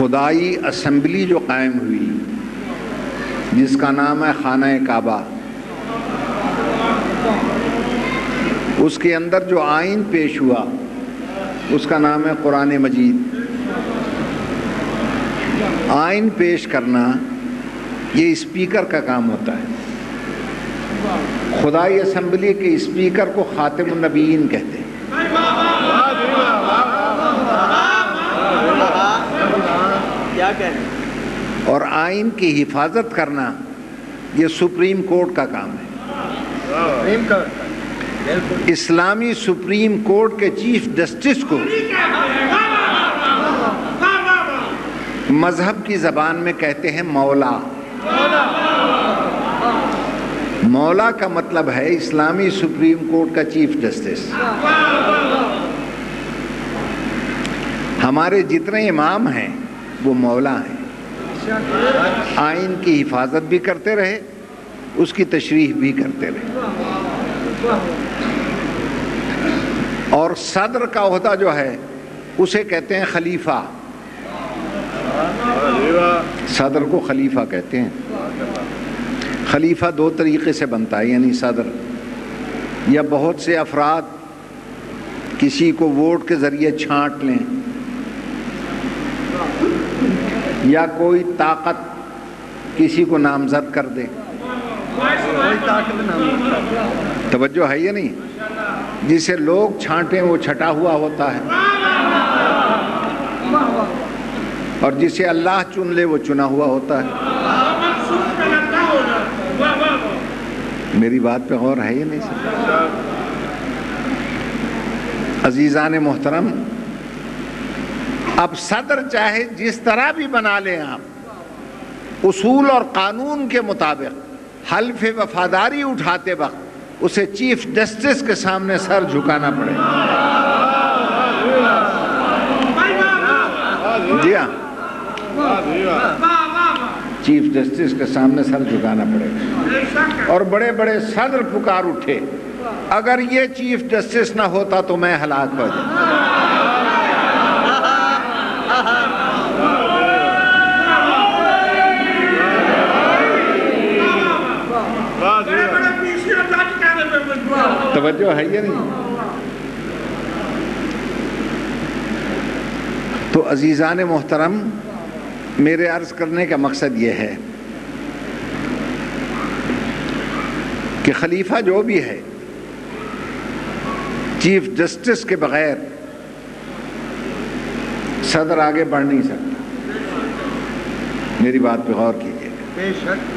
خدائی اسمبلی جو قائم ہوئی جس کا نام ہے خانہ کعبہ، اس کے اندر جو آئین پیش ہوا اس کا نام ہے قرآن مجید۔ آئین پیش کرنا یہ اسپیکر کا کام ہوتا ہے۔ خدائی اسمبلی کے اسپیکر کو خاتم النبیین کہتے ہیں۔ اور آئین کی حفاظت کرنا یہ سپریم کورٹ کا کام ہے۔ اسلامی سپریم کورٹ کے چیف جسٹس کو مذہب کی زبان میں کہتے ہیں مولا۔ مولا کا مطلب ہے اسلامی سپریم کورٹ کا چیف جسٹس۔ ہمارے جتنے امام ہیں وہ مولا ہیں، آئین کی حفاظت بھی کرتے رہے، اس کی تشریح بھی کرتے رہے۔ اور صدر کا عہدہ جو ہے اسے کہتے ہیں خلیفہ۔ صدر کو خلیفہ کہتے ہیں۔ خلیفہ دو طریقے سے بنتا ہے، یعنی صدر یا بہت سے افراد کسی کو ووٹ کے ذریعے چھانٹ لیں، یا کوئی طاقت کسی کو نامزد کر دے۔ توجہ ہے یا نہیں؟ جسے لوگ چھانٹیں وہ چھٹا ہوا ہوتا ہے، اور جسے اللہ چن لے وہ چنا ہوا ہوتا ہے۔ میری بات پہ غور ہے یا نہیں سر؟ عزیزان محترم، اب صدر چاہے جس طرح بھی بنا لیں آپ، اصول اور قانون کے مطابق حلف وفاداری اٹھاتے وقت اسے چیف جسٹس کے سامنے سر جھکانا پڑے۔ جی ہاں، چیف جسٹس کے سامنے سر جھکانا پڑے۔ اور بڑے بڑے صدر پکار اٹھے، اگر یہ چیف جسٹس نہ ہوتا تو میں ہلاک ہو جاتا۔ توجہ ہے یا نہیں؟ تو عزیزان محترم، میرے عرض کرنے کا مقصد یہ ہے کہ خلیفہ جو بھی ہے چیف جسٹس کے بغیر صدر آگے بڑھ نہیں سکتا۔ میری بات پہ غور کیجیے۔ بے شک۔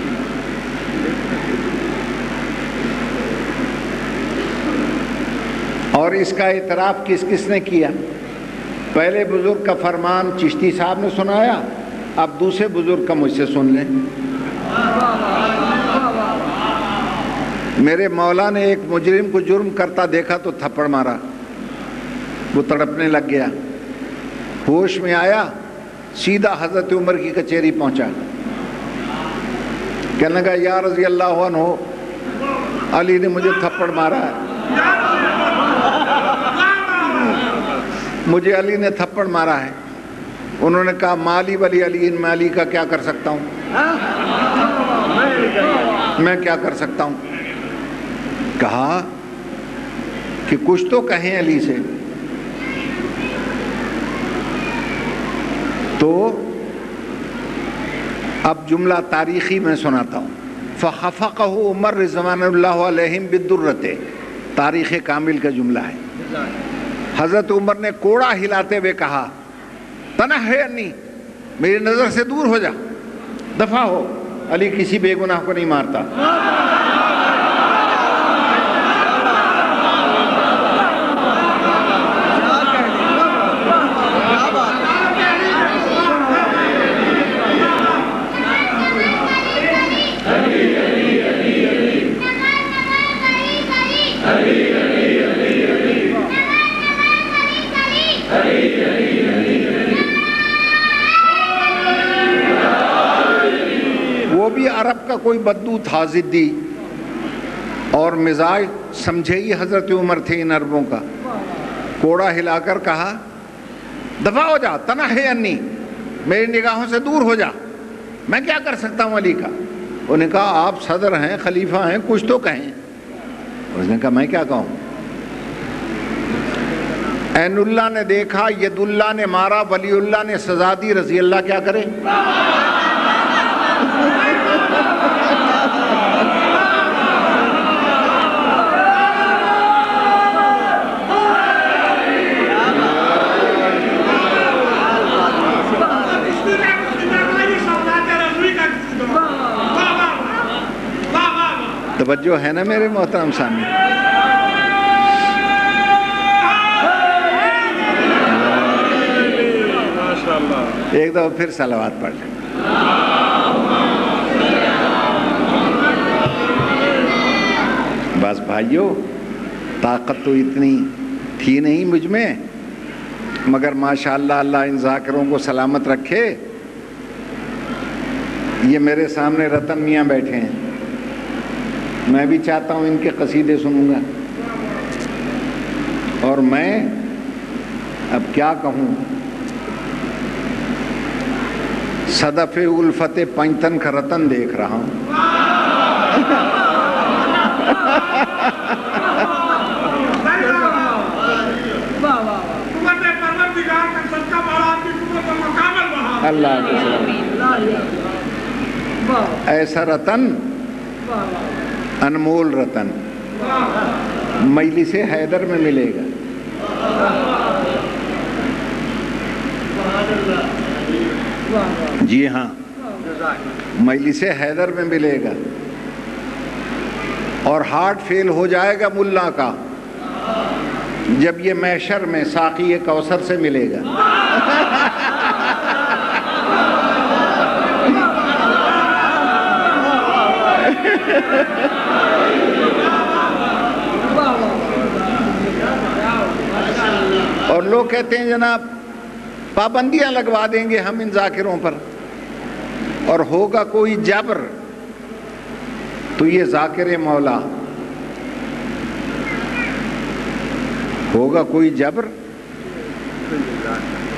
اور اس کا اعتراف کس کس نے کیا؟ پہلے بزرگ کا فرمان چشتی صاحب نے سنایا، اب دوسرے بزرگ کا مجھ سے سن لیں۔ میرے مولا نے ایک مجرم کو جرم کرتا دیکھا تو تھپڑ مارا، وہ تڑپنے لگ گیا، ہوش میں آیا، سیدھا حضرت عمر کی کچہری پہنچا، کہنے لگا یا رضی اللہ عنہ، علی نے مجھے تھپڑ مارا ہے، مجھے علی نے تھپڑ مارا ہے۔ انہوں نے کہا مالی ولی علی، میں علی کا کیا کر سکتا ہوں؟ میں کیا کر سکتا ہوں؟ کہا کہ کچھ تو کہیں علی سے۔ تو اب جملہ تاریخی میں سناتا ہوں۔ فَخَفَقَهُ عمر رضوان اللہ علیہم بِالدُّرَّةِ، تاریخ کامل کا جملہ ہے۔ حضرت عمر نے کوڑا ہلاتے ہوئے کہا تنحی عنی، میری نظر سے دور ہو جا، دفع ہو، علی کسی بے گناہ کو نہیں مارتا۔ وہ بھی عرب کا کوئی بدو تھا، ضدی، اور مزاج سمجھے ہی حضرت عمر تھے ان عربوں کا۔ کوڑا ہلا کر کہا دفع ہو جا، تنحی عنی، میری نگاہوں سے دور ہو جا، میں کیا کر سکتا ہوں علی کا؟ انہوں نے کہا آپ صدر ہیں، خلیفہ ہیں، کچھ تو کہیں۔ اس نے کہا میں کیا کہوں؟ عین اللہ نے دیکھا، ید اللہ نے مارا، ولی اللہ نے سزا دی، رضی اللہ کیا کرے؟ توجہ ہے نا میرے محترم سامنے؟ ایک دفعہ پھر صلوات پڑھ لیں۔ بس بھائیو، طاقت تو اتنی تھی نہیں مجھ میں، مگر ماشاءاللہ اللہ ان ذاکروں کو سلامت رکھے۔ یہ میرے سامنے رتن میاں بیٹھے ہیں، میں بھی چاہتا ہوں ان کے قصیدے سنوں گا، اور میں اب کیا کہوں، صدف الفت پنجتن کا رتن دیکھ رہا ہوں۔ اللہ کے ایسا رتن، انمول رتن مجلس حیدر میں ملے گا۔ جی ہاں، مجلس حیدر میں ملے گا، اور ہارٹ فیل ہو جائے گا ملا کا جب یہ محشر میں ساقی کوثر سے ملے گا۔ اور لوگ کہتے ہیں جناب پابندیاں لگوا دیں گے ہم ان ذاکروں پر، اور ہوگا کوئی جبر تو یہ ذاکر مولا، ہوگا کوئی جبر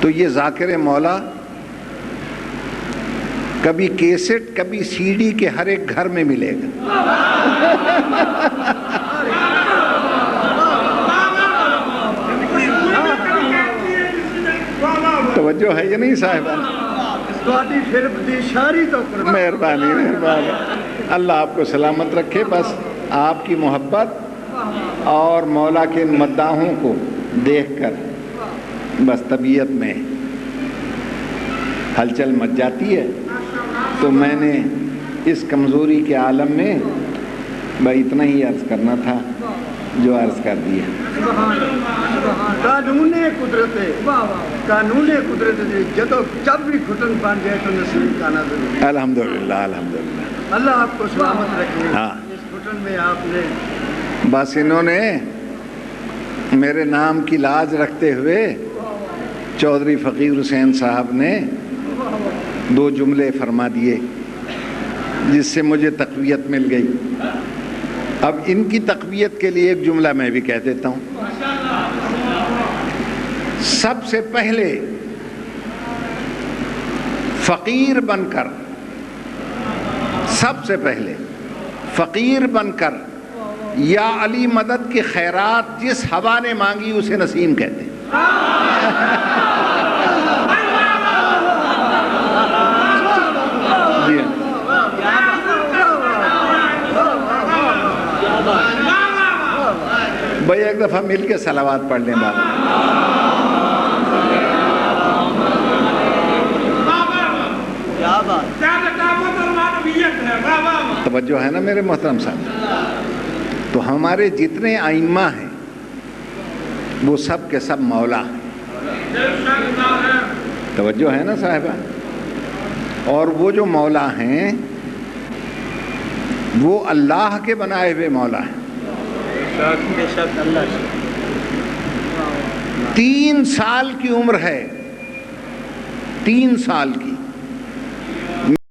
تو یہ ذاکر مولا کبھی کیسٹ کبھی سی ڈی کے ہر ایک گھر میں ملے گا۔ توجہ ہے یا نہیں صاحبان؟ مہربانی مہربانی، اللہ آپ کو سلامت رکھے۔ بس آپ کی محبت اور مولا کے ان مداحوں کو دیکھ کر بس طبیعت میں ہلچل مچ جاتی ہے، تو میں نے اس کمزوری کے عالم میں بھائی اتنا ہی عرض کرنا تھا جو عرض کر دیا۔ قانون قدرت قانون قدرت جدو جب بھی گھٹن بن جائے تو نصیب کانا ضرور۔ الحمدللہ الحمدللہ، اللہ آپ کو سلامت رکھے۔ ہاں، اس گھٹن میں آپ نے بس انہوں نے میرے نام کی لاج رکھتے ہوئے چودھری فقیر حسین صاحب نے 2 جملے فرما دیے جس سے مجھے تقویت مل گئی۔ اب ان کی تقویت کے لیے ایک جملہ میں بھی کہہ دیتا ہوں۔ سب سے پہلے فقیر بن کر، سب سے پہلے فقیر بن کر یا علی مدد کی خیرات جس ہوا نے مانگی اسے نسیم کہتے ہیں۔ بھائی ایک دفعہ مل کے صلوات پڑھ لیں بابا۔ توجہ ہے نا میرے محترم صاحب؟ تو ہمارے جتنے ائمہ ہیں وہ سب کے سب مولا ہیں۔ توجہ ہے نا صاحبہ؟ اور وہ جو مولا ہیں وہ اللہ کے بنائے ہوئے مولا ہیں۔ 3 سال کی عمر ہے، 3 سال کی،